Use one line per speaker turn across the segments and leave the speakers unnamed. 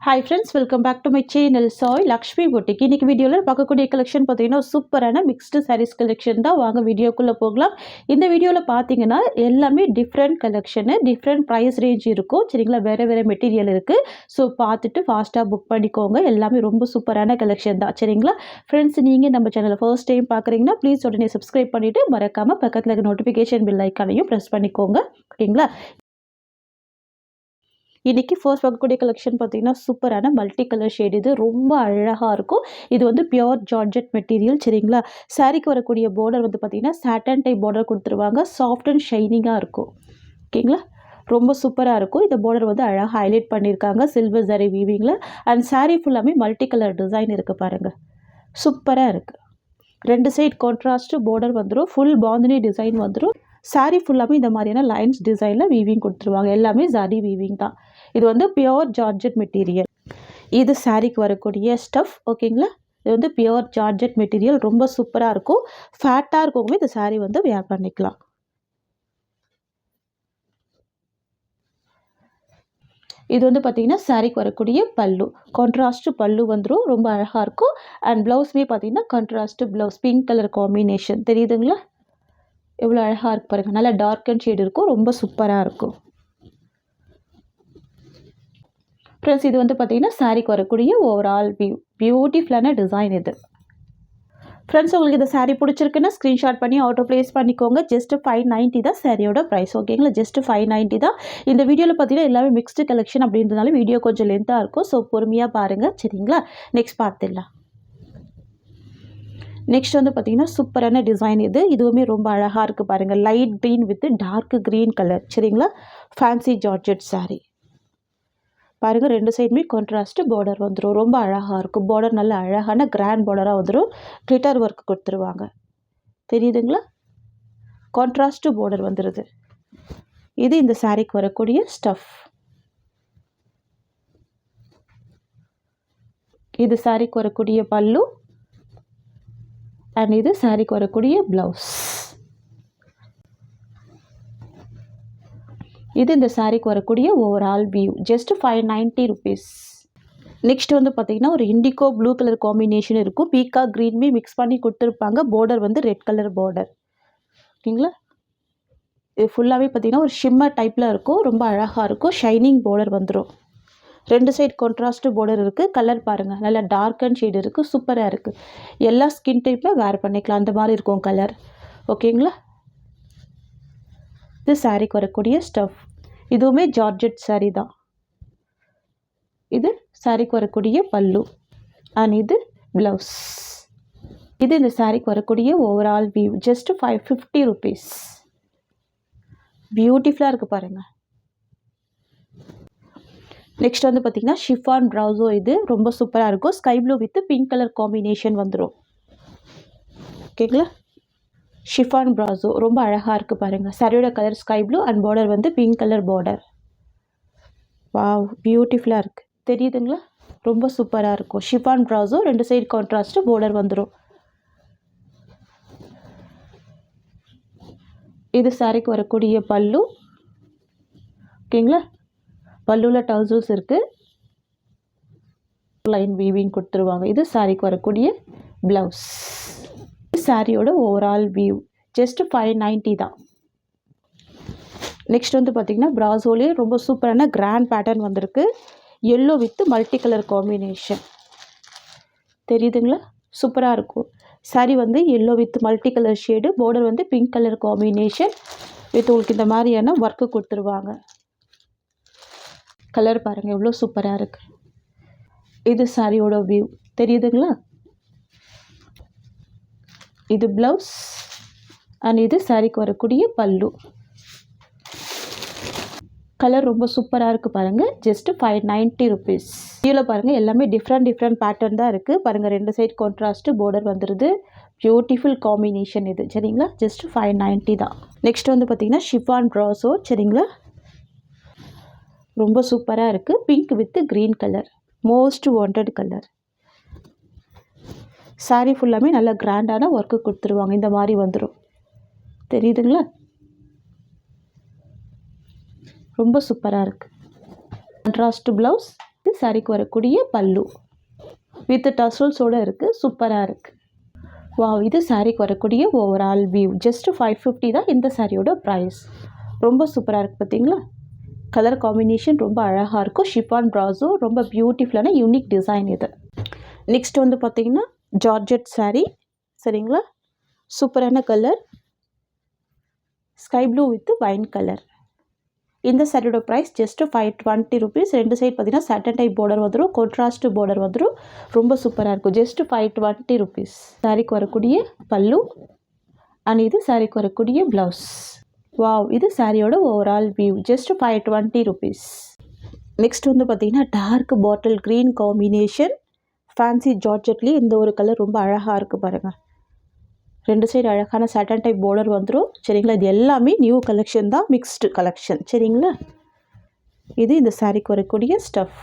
Hi friends, welcome back to my channel Soy Lakshmi Boutique. இன்னைக்கு வீடியோல பார்க்கக்கூடிய collection பார்த்தீங்கன்னா சூப்பரான மிக்ஸ்டு சாரீஸ் கலெக்ஷன் தான். வாங்க வீடியோக்குள்ள போகலாம். இந்த வீடியோல பார்த்தீங்கன்னா எல்லாமே different collection, different price range இருக்கும். சரிங்களா, வேற வேற மெட்டீரியல் இருக்கு. ஸோ பார்த்துட்டு ஃபாஸ்ட்டாக புக் பண்ணிக்கோங்க. எல்லாமே ரொம்ப சூப்பரான கலெக்ஷன் தான். சரிங்களா ஃப்ரெண்ட்ஸ், நீங்கள் நம்ம சேனலை ஃபர்ஸ்ட் டைம் பார்க்குறீங்கன்னா ப்ளீஸ் உடனே சப்ஸ்கிரைப் பண்ணிவிட்டு மறக்காமல் பக்கத்தில் இருக்க நோட்டிஃபிகேஷன் பில் ஐக்கானையும் ப்ரெஸ் பண்ணிக்கோங்க. ஓகேங்களா. இன்றைக்கி ஃபர்ஸ்ட் பார்க்கக்கூடிய கலெக்ஷன் பார்த்தீங்கன்னா சூப்பரான மல்டி கலர் ஷேட். இது ரொம்ப அழகாக இருக்கும். இது வந்து பியோர் ஜார்ஜெட் மெட்டீரியல். சரிங்களா, சாரீக்கு வரக்கூடிய பார்டர் வந்து பார்த்திங்கன்னா சாட்டன் டைப் பார்டர் கொடுத்துருவாங்க. சாஃப்ட் அண்ட் ஷைனிங்காக இருக்கும். ஓகேங்களா, ரொம்ப சூப்பராக இருக்கும். இந்த பார்டர் வந்து அழகாக ஹைலைட் பண்ணியிருக்காங்க சில்வர் ஜரி வீவிங்கில். அண்ட் சாரீ ஃபுல்லாமே மல்டி கலர் டிசைன் இருக்குது பாருங்கள், சூப்பராக இருக்குது. ரெண்டு சைட் கான்ட்ராஸ்ட்டு பார்டர் வந்துடும். ஃபுல் பாந்தினி டிசைன் வந்துடும். சாரீ ஃபுல்லாமே இந்த மாதிரியான லைன்ஸ் டிசைனில் வீவிங் கொடுத்துருவாங்க. எல்லாமே ஜரி வீவிங் தான். இது வந்து பியோர் ஜார்ஜெட் மெட்டீரியல். இது சாரீக்கு வரக்கூடிய ஸ்டஃப். ஓகேங்களா, இது வந்து பியோர் ஜார்ஜெட் மெட்டீரியல். ரொம்ப சூப்பராக இருக்கும். ஃபேட்டாக இருக்கவங்க இந்த சாரீ வந்து வேர் பண்ணிக்கலாம். இது வந்து பார்த்திங்கன்னா சாரீக்கு வரக்கூடிய பல்லு, கான்ட்ராஸ்ட்டு பல்லு வந்துடும். ரொம்ப அழகாக இருக்கும். அண்ட் ப்ளவுஸுமே பார்த்திங்கன்னா contrast blouse, pink colour combination. தெரியுதுங்களா, எவ்வளோ அழகாக இருக்கு பாருங்கள். நல்லா டார்க் அண்ட் ஷேட் இருக்கும். ரொம்ப சூப்பராக இருக்கும். ஃப்ரெண்ட்ஸ், இது வந்து பார்த்திங்கன்னா சாரீக்கு வரக்கூடிய ஓவரால் பியூட்டிஃபுல்லான டிசைன் இது. ஃப்ரெண்ட்ஸ், உங்களுக்கு இந்த சாரீ பிடிச்சிருக்குன்னா ஸ்க்ரீன்ஷாட் பண்ணி ஆர்டர் ப்ளேஸ் பண்ணிக்கோங்க. ஜஸ்ட் 590 தான் சாரியோட ப்ரைஸ். ஓகேங்களா, ஜஸ்ட் 590 தான். இந்த வீடியோவில் பார்த்தீங்கன்னா எல்லாமே மிக்ஸ்டு கலெக்ஷன் அப்படின்றதுனால வீடியோ கொஞ்சம் லென்த்தாக இருக்கும். ஸோ பொறுமையாக பாருங்கள். சரிங்களா, நெக்ஸ்ட் பார்த்துடலாம். நெக்ஸ்ட் வந்து பார்த்திங்கன்னா சூப்பரான டிசைன் இது. இதுவுமே ரொம்ப அழகாக இருக்குது பாருங்கள். Light green with dark green colour. சரிங்களா, ஃபேன்சி ஜார்ஜெட் சாரீ பாருங்கள். ரெண்டு சைடுமே கான்ட்ராஸ்ட்டு பார்டர் வந்துடும். ரொம்ப அழகாக இருக்கும். பார்டர் நல்ல அழகான கிராண்ட் பார்டராக வந்துடும். கிளிட்டர் ஒர்க் கொடுத்துருவாங்க. தெரியுதுங்களா, கான்ட்ராஸ்ட்டு பார்டர் வந்துடுது. இது இந்த சாரீக்கு வரக்கூடிய ஸ்டஃப். இது சாரீக்கு வரக்கூடிய பல்லு. அண்ட் இது சாரீக்கு வரக்கூடிய ப்ளவுஸ். இது இந்த சாரீக்கு வரக்கூடிய overall view. Just 590 rupees. Next வந்து பார்த்திங்கன்னா ஒரு இண்டிகோ ப்ளூ கலர் காம்பினேஷன் இருக்கும். பீக்கா க்ரீன்மே மிக்ஸ் பண்ணி கொடுத்துருப்பாங்க. பார்டர் வந்து ரெட் கலர் பார்டர். ஓகேங்களா, இது ஃபுல்லாகவே பார்த்திங்கன்னா ஒரு ஷிம்மர் டைப்பில் இருக்கும். ரொம்ப அழகாக இருக்கும். ஷைனிங் பார்டர் வந்துடும். ரெண்டு சைட் கான்ட்ராஸ்ட்டு பார்டர் இருக்குது. கலர் பாருங்கள், நல்லா டார்க் அண்ட் ஷேட் இருக்குது. சூப்பராக இருக்குது. எல்லா ஸ்கின் டைப்பில் வேர் பண்ணிக்கலாம். அந்த மாதிரி இருக்கும் கலர். ஓகேங்களா, இது சாரீக்கு வரக்கூடிய ஸ்டஃப். இதுவுமே ஜார்ஜெட் சாரீ தான். இது சாரீக்கு வரக்கூடிய பல்லு. அண்ட் இது ப்ளவுஸ். இது இந்த சாரீக்கு வரக்கூடிய ஓவரால் வியூ. Just 550 rupees. பியூட்டிஃபுல்லாக இருக்குது பாருங்கள். நெக்ஸ்ட் வந்து பார்த்திங்கன்னா ஷிஃபான் ப்ரௌசோ. இது ரொம்ப சூப்பராக இருக்கும். Sky blue with pink colour combination வந்துடும். ஓகேங்களா, ஷிஃபான் ப்ராசோ ரொம்ப அழகாக இருக்குது பாருங்கள். சாரியோட colour sky blue and border வந்து பிங்க் கலர் பார்டர். வாவ், பியூட்டிஃபுல்லாக இருக்குது. தெரியுதுங்களா, ரொம்ப சூப்பராக இருக்கும். ஷிஃபான் ப்ராசோ, ரெண்டு சைடு கான்ட்ராஸ்ட்டு பார்டர் வந்துடும். இது சாரிக்கு வரக்கூடிய பல்லு. ஓகேங்களா, பல்லுவில் டவுசல்ஸ் இருக்குது. லைன் வீவிங் கொடுத்துருவாங்க. இது சாரிக்கு வரக்கூடிய ப்ளவுஸ். சாரியோட ஓவரால் வியூ. ஜஸ்ட் 590 தான். நெக்ஸ்ட் வந்து பார்த்திங்கன்னா ப்ராசோலே ரொம்ப சூப்பரான கிராண்ட் பேட்டர்ன் வந்திருக்கு. Yellow with multi colour combination. தெரியுதுங்களா, சூப்பராக இருக்கும். சாரி வந்து yellow with multi colour shade. Border வந்து பிங்க் கலர் காம்பினேஷன் வித் உங்களுக்கு இந்த மாதிரியான ஒர்க்கு கொடுத்துருவாங்க. கலர் பாருங்கள், எவ்வளோ சூப்பராக இருக்குது. இது சாரியோட வியூ. தெரியுதுங்களா, இது ப்ளவுஸ். அண்ட் இது சாரீக்கு வரக்கூடிய பல்லு. கலர் ரொம்ப சூப்பராக இருக்குது பாருங்கள். Just 590 rupees. இதில் பாருங்கள் எல்லாமே டிஃப்ரெண்ட் பேட்டர்ன் தான் இருக்குது பாருங்கள். ரெண்டு சைட் கான்ட்ராஸ்ட்டு பார்டர் வந்துடுது. பியூட்டிஃபுல் காம்பினேஷன் இது. சரிங்களா, ஜஸ்ட் 590 தான். நெக்ஸ்ட் வந்து பார்த்திங்கன்னா ஷிஃபான் ப்ராசோ. சரிங்களா, ரொம்ப சூப்பராக இருக்குது. Pink with green colour, most wanted colour. Sari ஃபுல்லாமே நல்லா கிராண்டான ஒர்க்கு கொடுத்துருவாங்க. இந்த மாதிரி வந்துடும். தெரியுதுங்களா, ரொம்ப சூப்பராக இருக்குது. கான்ட்ராஸ்ட் ப்ளவுஸ் இது சாரிக்கு வரக்கூடிய பல்லு வித் டசல்ஸோடு இருக்குது. சூப்பராக இருக்குது. வாவ், இது சாரிக்கு வரக்கூடிய ஓவரால் வியூ. ஜஸ்ட் 550 தான் இந்த சாரியோட ப்ரைஸ். ரொம்ப சூப்பராக இருக்குது பார்த்தீங்களா. கலர் காம்பினேஷன் ரொம்ப அழகாக இருக்கும். ஷிஃபான் ப்ராஸோ ரொம்ப பியூட்டிஃபுல்லான யூனிக் டிசைன் இது. நெக்ஸ்ட் வந்து பார்த்திங்கன்னா ஜார்ஜெட் சாரீ. சரிங்களா, சூப்பரான colour sky blue with wine colour. இந்த சாரியோட ப்ரைஸ் ஜஸ்ட் 520 rupees. ரெண்டு சைட் பார்த்தீங்கன்னா சாட்டன் டைப் பார்டர் வந்துடும், கான்ட்ராஸ்ட் பார்டர் வந்துடும். ரொம்ப சூப்பராக இருக்கும். Just 520 rupees. சாரிக்கு வரக்கூடிய பல்லு அண்ட் இது சாரிக்கு வரக்கூடிய ப்ளவுஸ். வாவ், இது சாரியோட overall view. Just 520 rupees. Next வந்து பார்த்திங்கன்னா dark bottle green combination fancy ஜார்ஜெட்லேயே இந்த ஒரு கலர் ரொம்ப அழகாக இருக்குது பாருங்கள். ரெண்டு சைடு அழகான சாட்டன் டைப் பார்டர் வந்துடும். சரிங்களா, இது எல்லாமே நியூ கலெக்ஷன் தான், மிக்ஸ்டு கலெக்ஷன். சரிங்களா, இது இந்த சாரிக்கு வரக்கூடிய ஸ்டஃப்.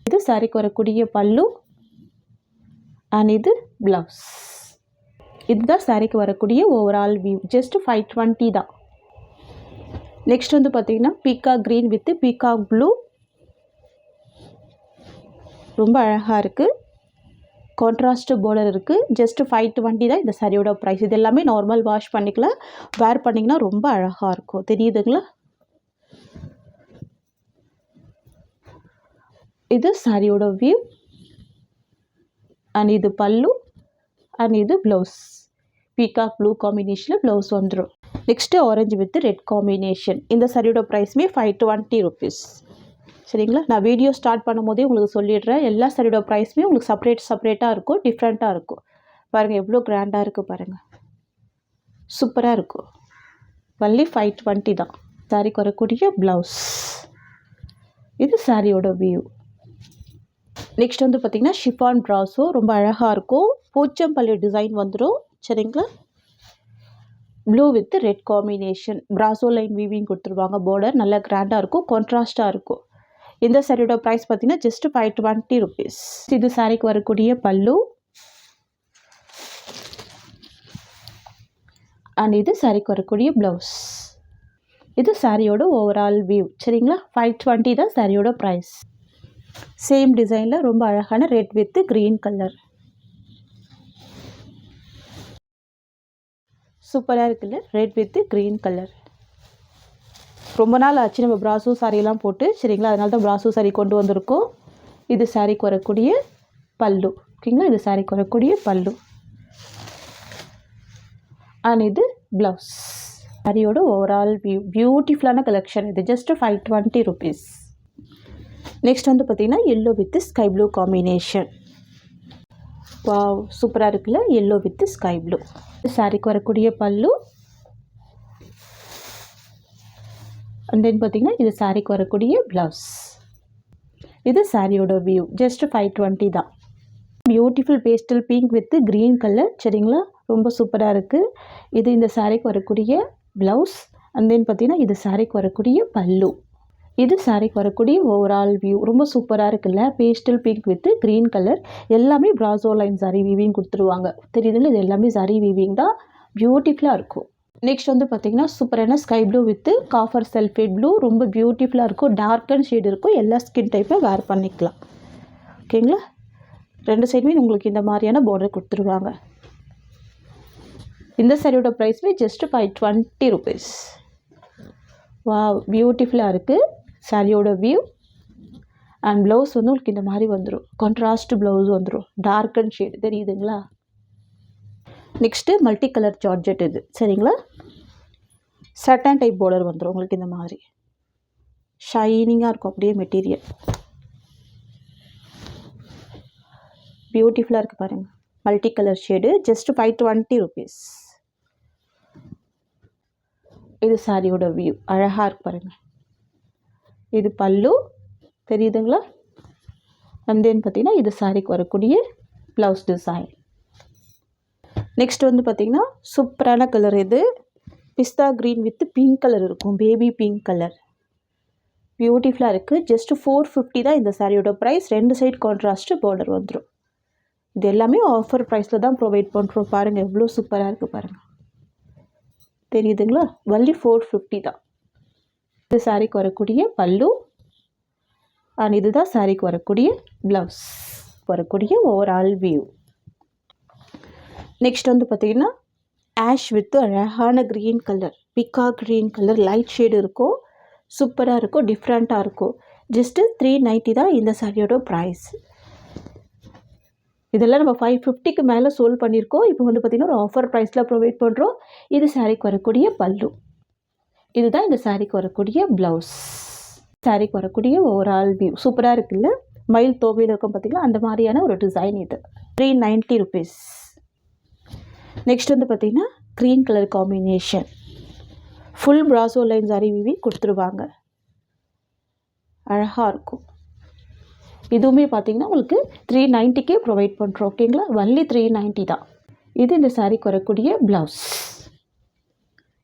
இது சாரிக்கு வரக்கூடிய பல்லு அண்ட் இது ப்ளவுஸ். இதுதான் சாரிக்கு வரக்கூடிய ஓவரால் வியூ. ஜஸ்ட் 520 தான். நெக்ஸ்ட் வந்து பார்த்திங்கன்னா peacock green with peacock blue. ரொம்ப அழகாக இருக்குது. கான்ட்ராஸ்ட் பார்டர் இருக்குது. ஜஸ்ட் 520 தான் இந்த சாரியோட ப்ரைஸ். இது எல்லாமே நார்மல் வாஷ் பண்ணிக்கலாம். வேர் பண்ணிங்கன்னா ரொம்ப அழகாக இருக்கும். தெரியுதுங்களா. இது சாரியோட வியூ அண்ட் இது பல்லு அண்ட் இது ப்ளவுஸ். பீகாக் ப்ளூ காம்பினேஷனில் ப்ளவுஸ் வந்துடும். Next orange with red combination. இந்த சாரியோட ப்ரைஸுமே 520 rupees. சரிங்களா, நான் வீடியோ ஸ்டார்ட் பண்ணும் போதே உங்களுக்கு சொல்லிடுறேன். எல்லா சாரியோட ப்ரைஸுமே உங்களுக்கு செப்பரேட்டாக இருக்கும், டிஃப்ரெண்ட்டாக இருக்கும். பாருங்கள் எவ்வளோ கிராண்டாக இருக்குது பாருங்கள். சூப்பராக இருக்கும். ஒன்லி 520 தான். சாரிக்கு வரக்கூடிய ப்ளவுஸ். இது சாரியோட வியூ. நெக்ஸ்ட் வந்து பார்த்திங்கன்னா ஷிஃபான் ப்ராஸோ ரொம்ப அழகாக இருக்கும். போச்சம்பள்ளி டிசைன் வந்துடும். சரிங்களா, blue with red combination. ப்ராஸோ line weaving கொடுத்துருவாங்க. பார்டர் நல்லா கிராண்டாக இருக்கும், கான்ட்ராஸ்ட்டாக இருக்கும். இந்த சாரியோட ப்ரைஸ் பார்த்தீங்கன்னா ஜஸ்ட் 520 rupees. இது சாரிக்கு வரக்கூடிய பல்லு அண்ட் இது சாரிக்கு வரக்கூடிய ப்ளவுஸ். இது சாரியோட ஓவரால் வியூ. சரிங்களா, 520 தான் சாரியோட ப்ரைஸ். சேம் டிசைனில் ரொம்ப அழகான ரெட் வித் க்ரீன் கலர். சூப்பராக இருக்குல்ல, ரெட் வித் க்ரீன் கலர். ரொம்ப நாள் ஆச்சு நம்ம ப்ராசோ சாரியெல்லாம் போட்டு. சரிங்களா, அதனால தான் ப்ராசோ சாரி கொண்டு வந்திருக்கோம். இது சாரிக்கு வரக்கூடிய பல்லு. ஓகேங்களா, இது சாரிக்கு வரக்கூடிய பல்லு அண்ட் இது ப்ளவுஸ். சாரியோட ஓவரால் வியூ. பியூட்டிஃபுல்லான கலெக்ஷன் இது. Just 520 rupees. நெக்ஸ்ட் வந்து பார்த்திங்கன்னா yellow with sky blue combination. Wow, சூப்பராக இருக்குல்ல, எல்லோ வித் ஸ்கை ப்ளூ. சாரிக்கு வரக்கூடிய பல்லு அண்ட் தென் பார்த்திங்கன்னா இது சாரிக்கு வரக்கூடிய ப்ளவுஸ். இது சாரியோட வியூ. ஜஸ்ட் 520 தான். Beautiful pastel pink with green colour. சரிங்களா, ரொம்ப சூப்பராக இருக்குது. இது இந்த சாரிக்கு வரக்கூடிய ப்ளவுஸ் அண்ட் தென் பார்த்திங்கன்னா இது சாரிக்கு வரக்கூடிய பல்லு. இது சாரிக்கு வரக்கூடிய ஓவரால் வியூ. ரொம்ப சூப்பராக இருக்குல்ல, pastel pink with green colour. எல்லாமே ப்ராஸோ லைன் சாரி வீவிங் கொடுத்துருவாங்க. தெரியுதுங்களா, இது எல்லாமே சாரி வீவிங் தான். பியூட்டிஃபுல்லாக இருக்கும். நெக்ஸ்ட் வந்து பார்த்திங்கன்னா சூப்பரான sky blue with copper sulphate blue. ரொம்ப பியூட்டிஃபுல்லாக இருக்கும். டார்க் அண்ட் ஷேட் இருக்கும். எல்லா ஸ்கின் டைப்பில் வேர் பண்ணிக்கலாம். ஓகேங்களா, ரெண்டு சைடுமே உங்களுக்கு இந்த மாதிரியான பார்டர் கொடுத்துருவாங்க. இந்த சாரியோட ப்ரைஸ்மே ஜஸ்ட் 520 rupees. வாவ், பியூட்டிஃபுல்லாக இருக்குது. சாரியோட வியூ அண்ட் ப்ளவுஸ் வந்து உங்களுக்கு இந்த மாதிரி வந்துடும். கான்ட்ராஸ்ட் ப்ளவுஸ் வந்துடும். டார்க் அண்ட் ஷேட் தெரியுதுங்களா. நெக்ஸ்ட்டு மல்டி கலர் ஜார்ஜெட் இது. சரிங்களா, சட்டன் டைப் பார்டர் வந்துடும் உங்களுக்கு இந்த மாதிரி. ஷைனிங்காக இருக்கும் அப்படியே மெட்டீரியல். பியூட்டிஃபுல்லாக இருக்குது பாருங்கள். Multi colour shade. Just 520 rupees. இது சாரியோட வியூ. அழகாக இருக்கு பாருங்கள். இது பல்லு தெரியுதுங்களா. அண்ட் தென் பார்த்திங்கன்னா இது சாரிக்கு வரக்கூடிய ப்ளவுஸ் டிசைன். நெக்ஸ்ட் வந்து பார்த்திங்கன்னா சூப்பரான கலர். இது பிஸ்தா க்ரீன் வித் பிங்க் கலர் இருக்கும். Baby pink colour. பியூட்டிஃபுல்லாக இருக்குது. ஜஸ்ட் 450 தான் இந்த சாரியோட ப்ரைஸ். ரெண்டு சைட் கான்ட்ராஸ்ட் பார்டர் வந்துடும். இது எல்லாமே ஆஃபர் ப்ரைஸில் தான் ப்ரொவைட் பண்ணுறோம். பாருங்கள் எவ்வளோ சூப்பராக இருக்குது பாருங்கள். தெரியுதுங்களா, ஒன்லி 450 தான். இந்த சாரிக்கு வரக்கூடிய பல்லு அண்ட் இதுதான் சாரீக்கு வரக்கூடிய ப்ளவுஸ், வரக்கூடிய ஓவரால் வியூ. நெக்ஸ்ட் வந்து பார்த்திங்கன்னா ஆஷ் வித் அழகான green colour, peacock green colour light shade இருக்கும். சூப்பராக இருக்கும், டிஃப்ரெண்ட்டாக இருக்கும். ஜஸ்ட்டு 390 தான் இந்த சாரியோட ப்ரைஸ். இதெல்லாம் நம்ம 550க்கு மேலே சோல்ட் பண்ணியிருக்கோம். இப்போ வந்து பார்த்திங்கன்னா ஒரு ஆஃபர் ப்ரைஸில் ப்ரொவைட் பண்ணுறோம். இது சாரீக்கு வரக்கூடிய பல்லு. இதுதான் இந்த சாரீக்கு வரக்கூடிய ப்ளவுஸ். சாரீக்கு வரக்கூடிய ஓவரால் வியூ சூப்பராக இருக்குல்ல. மயில் தோவையில் இருக்கும் பார்த்திங்களா, அந்த மாதிரியான ஒரு டிசைன் இது. 390 ருபீஸ். நெக்ஸ்ட் வந்து பார்த்திங்கன்னா green colour combination, full ப்ராசோ line sorry விவி கொடுத்துருவாங்க. அழகாக இருக்கும். இதுவுமே பார்த்திங்கன்னா உங்களுக்கு 390க்கே ப்ரொவைட் பண்ணுறோம். ஓகேங்களா, ஒன்லி 390 தான். இது இந்த சாரீக்கு வரக்கூடிய ப்ளவுஸ்.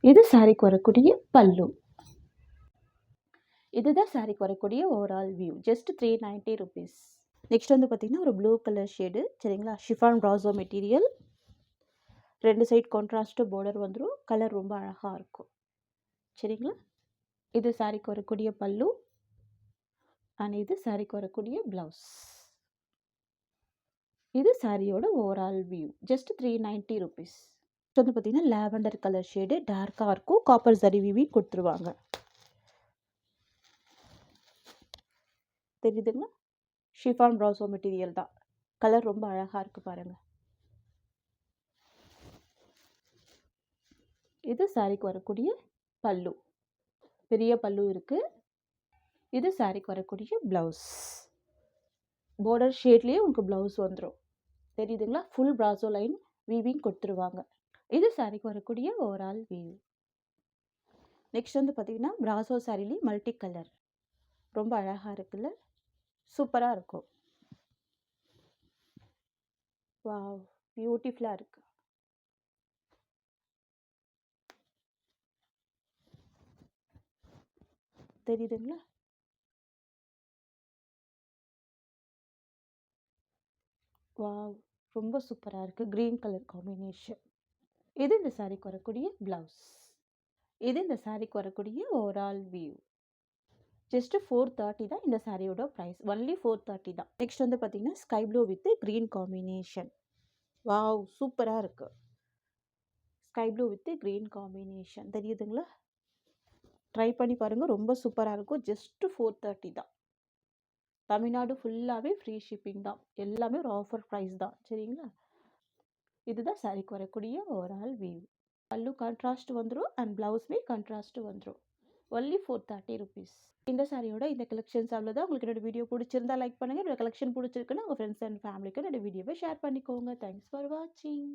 இது சாரீக்கு வரக்கூடிய பல்லு. இதுதான் சாரீக்கு வரக்கூடிய overall view. Just 390 rupees. Next வந்து பார்த்திங்கன்னா ஒரு ப்ளூ கலர் ஷேடு, சரிங்களா, chiffon ப்ராசோ material. 2 side contrast border வந்துடும். கலர் ரொம்ப அழகாக இருக்கும். சரிங்களா, இது சாரீக்கு வரக்கூடிய பல்லு அண்ட் இது சாரீக்கு வரக்கூடிய ப்ளவுஸ். இது சாரியோட ஓவரால் வியூ. Just 390 rupees. வந்து பார்த்திங்கன்னா லாவெண்டர் கலர் ஷேடு, டார்க்காக இருக்கும். காப்பர் சரி விவி கொடுத்துருவாங்க. தெரியுதுங்களா, ஷிஃபான் ப்ராசோ மெட்டீரியல் தான். கலர் ரொம்ப அழகாக இருக்குது பாருங்கள். இது சாரீக்கு வரக்கூடிய பல்லு, பெரிய பல்லு இருக்குது. இது சாரீக்கு வரக்கூடிய ப்ளவுஸ். பார்டர் ஷேட்லேயே உங்களுக்கு ப்ளவுஸ் வந்துடும். தெரியுதுங்களா, ஃபுல் ப்ராசோ லைன் வீவிங் கொடுத்துருவாங்க. இது சாரீக்கு வரக்கூடிய ஓவரால் வியூ. நெக்ஸ்ட் வந்து பார்த்திங்கன்னா ப்ராசோ சாரிலேயே மல்டி கலர், ரொம்ப அழகாக இருக்குல்ல, சூப்பராக இருக்கும். வாவ், பியூட்டிஃபுல்லாக இருக்குது. தெரியுதுங்களா, வாவ், ரொம்ப சூப்பராக இருக்குது. Green colour combination. இது இந்த சாரீக்கு வரக்கூடிய ப்ளவுஸ். இது இந்த சாரீக்கு வரக்கூடிய ஓவரால் வியூ. ஜஸ்ட் 430 தான் இந்த சாரியோட ப்ரைஸ். ஒன்லி 430 தான். நெக்ஸ்ட் வந்து பார்த்திங்கன்னா sky blue with green combination. Wow, சூப்பராக இருக்குது. Sky blue with green combination. தெரியுதுங்களா, ட்ரை பண்ணி பாருங்கள், ரொம்ப சூப்பராக இருக்கும். ஜஸ்ட்டு 430 தான். தமிழ்நாடு ஃபுல்லாகவே ஃப்ரீ ஷிப்பிங் தான். எல்லாமே ஒரு ஆஃபர் ப்ரைஸ் தான். சரிங்களா, இதுதான் சாரிக்கு வரக்கூடிய ஓவரால் வியூ. பல்லு கான்ட்ராஸ்ட் வந்துடும் அண்ட் ப்ளவுஸுமே கான்ட்ராஸ்ட் வந்துடும். Only 430 rupees. இந்த சாரியோட இந்த கலெக்ஷன்ஸ் அவ்வளோதான். உங்களுக்கு என்னோட வீடியோ பிடிச்சிருந்தா லைக் பண்ணுங்கள். என்னோட கலெக்ஷன் பிடிச்சிருக்குன்னா உங்கள் ஃப்ரெண்ட்ஸ் அண்ட் ஃபேமிலிக்கு என்னோட வீடியோவை ஷேர் பண்ணிக்கோங்க. தேங்க்ஸ் ஃபார் வாட்சிங்.